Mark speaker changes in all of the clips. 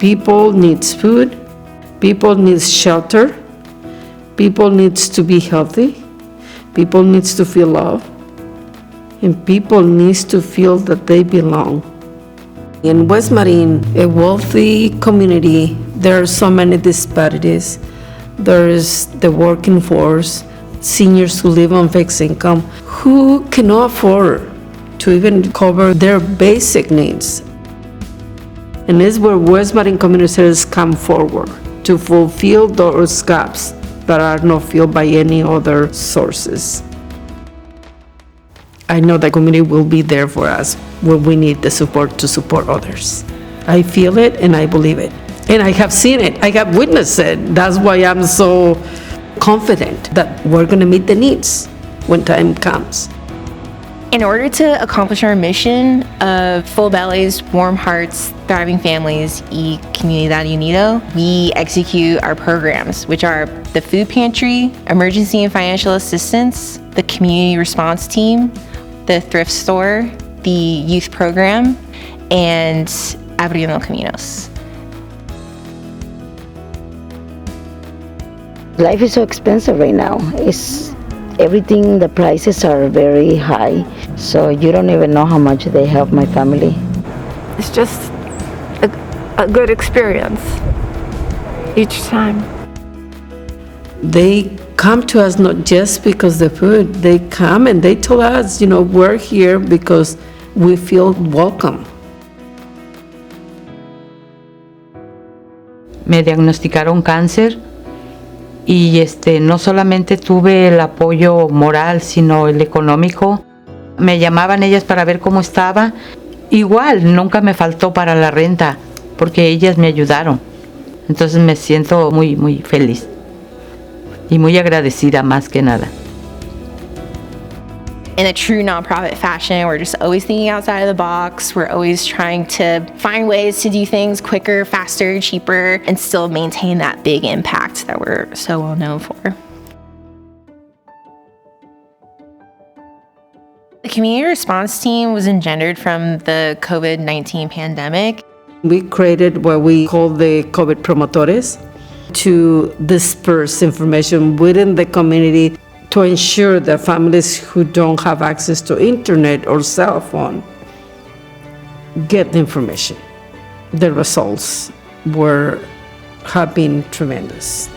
Speaker 1: People needs food, people needs shelter, people needs to be healthy, people needs to feel love, and people needs to feel that they belong. In West Marin, a wealthy community, there are so many disparities. There is the working force, seniors who live on fixed income, who cannot afford to even cover their basic needs. And this is where West Marin Community Services come forward to fulfill those gaps that are not filled by any other sources. I know the community will be there for us when we need the support to support others. I feel it and I believe it. And I have seen it, I have witnessed it. That's why I'm so confident that we're gonna meet the needs when time comes.
Speaker 2: In order to accomplish our mission of full bellies, warm hearts, thriving families, y Comunidad Unido, we execute our programs, which are the food pantry, emergency and financial assistance, the community response team, the thrift store, the youth program, and Abriendo Caminos.
Speaker 3: Life is so expensive right now. Everything, the prices are very high, so you don't even know how much they help my family.
Speaker 4: It's just a good experience each time.
Speaker 1: They come to us not just because the food, they come and they tell us, we're here because we feel welcome.
Speaker 5: Me diagnosticaron cáncer y no solamente tuve el apoyo moral, sino el económico. Me llamaban ellas para ver cómo estaba. Igual, nunca me faltó para la renta, porque ellas me ayudaron. Entonces me siento muy, muy feliz y muy agradecida más que nada.
Speaker 2: In a true nonprofit fashion, we're just always thinking outside of the box. We're always trying to find ways to do things quicker, faster, cheaper, and still maintain that big impact that we're so well known for. The community response team was engendered from the COVID-19 pandemic.
Speaker 1: We created what we call the COVID promotores to disperse information within the community to ensure that families who don't have access to internet or cell phone get the information. The results have been tremendous,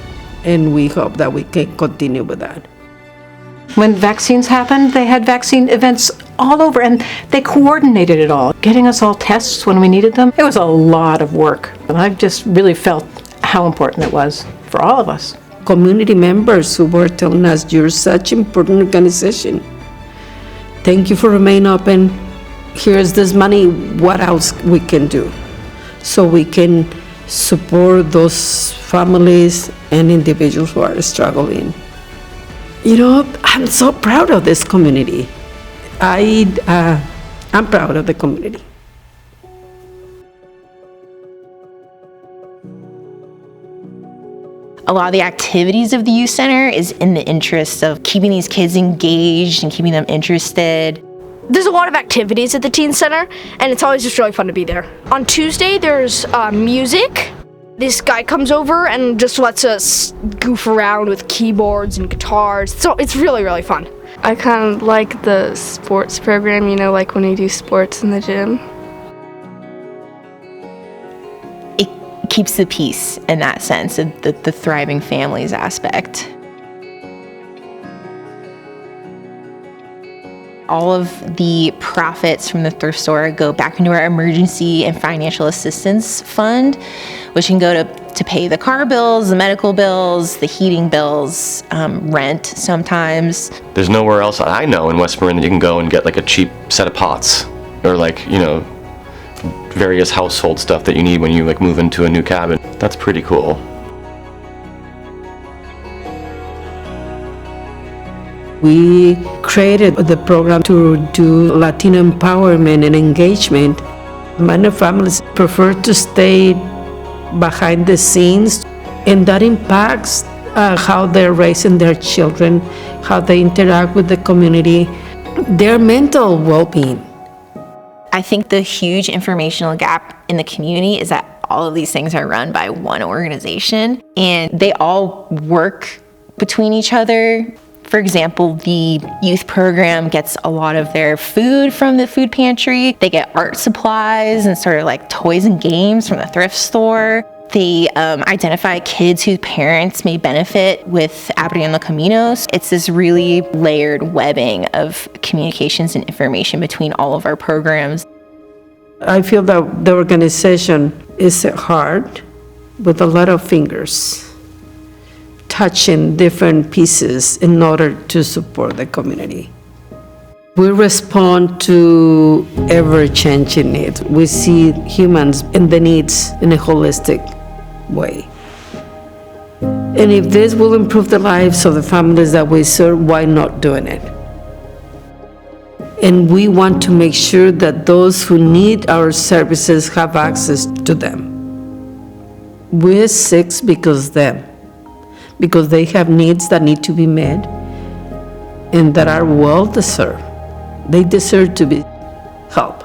Speaker 1: and we hope that we can continue with that.
Speaker 6: When vaccines happened, they had vaccine events all over, and they coordinated it all, getting us all tests when we needed them. It was a lot of work, and I've just really felt how important it was for all of us.
Speaker 1: Community members who were telling us, you're such an important organization. Thank you for remaining open. Here's this money, what else we can do? So we can support those families and individuals who are struggling. I'm so proud of this community. I'm proud of the community.
Speaker 2: A lot of the activities of the youth center is in the interest of keeping these kids engaged and keeping them interested.
Speaker 7: There's a lot of activities at the teen center, and it's always just really fun to be there. On Tuesday, there's music. This guy comes over and just lets us goof around with keyboards and guitars. So it's really, really fun.
Speaker 4: I kind of like the sports program, like when we do sports in the gym.
Speaker 2: It keeps the peace in that sense, the thriving families aspect. All of the profits from the thrift store go back into our emergency and financial assistance fund, which can go to pay the car bills, the medical bills, the heating bills, rent sometimes.
Speaker 8: There's nowhere else I know in West Marin that you can go and get like a cheap set of pots or various household stuff that you need when you move into a new cabin. That's pretty cool.
Speaker 1: We created the program to do Latino empowerment and engagement. Many families prefer to stay behind the scenes, and that impacts how they're raising their children, how they interact with the community, their mental well-being.
Speaker 2: I think the huge informational gap in the community is that All of these things are run by one organization, and they all work between each other. For example, the youth program gets a lot of their food from the food pantry. They get art supplies and sort of like toys and games from the thrift store. They identify kids whose parents may benefit with Abriendo Caminos. It's this really layered webbing of communications and information between all of our programs.
Speaker 1: I feel that the organization is a heart with a lot of fingers, touching different pieces in order to support the community. We respond to ever-changing needs. We see humans and the needs in a holistic way. And if this will improve the lives of the families that we serve, why not doing it? And we want to make sure that those who need our services have access to them. We exist because they have needs that need to be met and that are well deserved. They deserve to be helped.